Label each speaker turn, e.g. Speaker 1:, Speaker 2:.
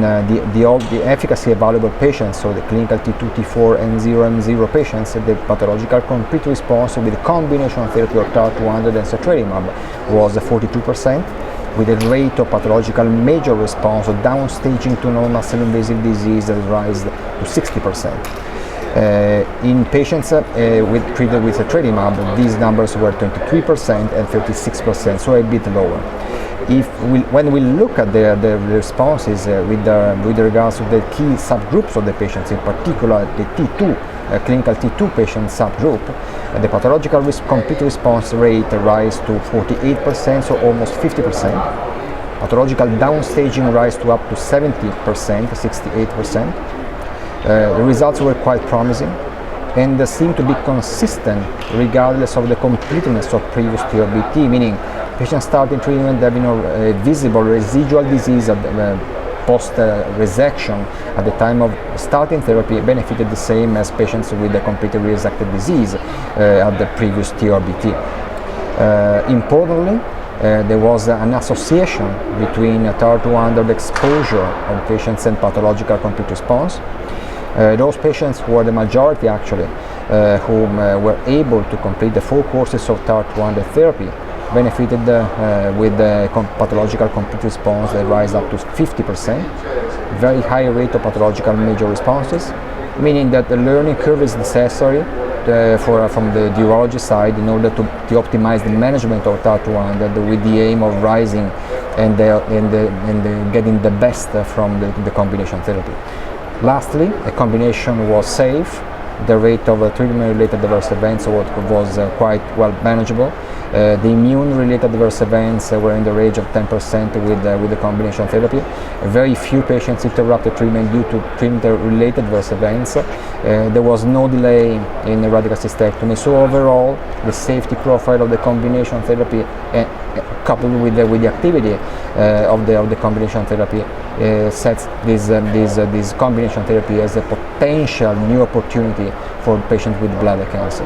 Speaker 1: in the efficacy-evaluable patients, so the clinical T2, T4, and 0M0 patients, the pathological complete response with the combination therapy of TAR-200 and Cetrelimab was 42%, with a rate of pathological major response or downstaging to non-muscle-invasive disease that rise to 60%. In patients treated with Cetrelimab, these numbers were 23% and 36%, so a bit lower. When we look at the responses with regards to the key subgroups of the patients, in particular the T2, clinical T2 patient subgroup, the pathological complete response rate rise to 48%, so almost 50%. Pathological downstaging rise to up to 70%, 68%. The results were quite promising and seem to be consistent regardless of the completeness of previous TURBT, meaning patients starting treatment having a visible residual disease post-resection at the time of starting therapy benefited the same as patients with a completely resected disease at the previous TURBT. Importantly, there was an association between TAR-200 exposure of patients and pathological complete response. Those patients were the majority actually whom were able to complete the 4 courses of TAR-200 therapy benefited with the pathological complete response that rise up to 50%, very high rate of pathological major responses, meaning that the learning curve is necessary from the urology side in order to optimize the management of TAR-200 with the aim of rising and getting the best from the combination therapy. Lastly, the combination was safe. The rate of treatment-related adverse events was quite well manageable. The immune-related adverse events were in the range of 10% with the combination therapy. Very few patients interrupted treatment due to treatment-related adverse events. There was no delay in radical cystectomy. So overall, the safety profile of the combination therapy, coupled with the activity of the combination therapy, sets this combination therapy as a potential new opportunity for patients with bladder cancer.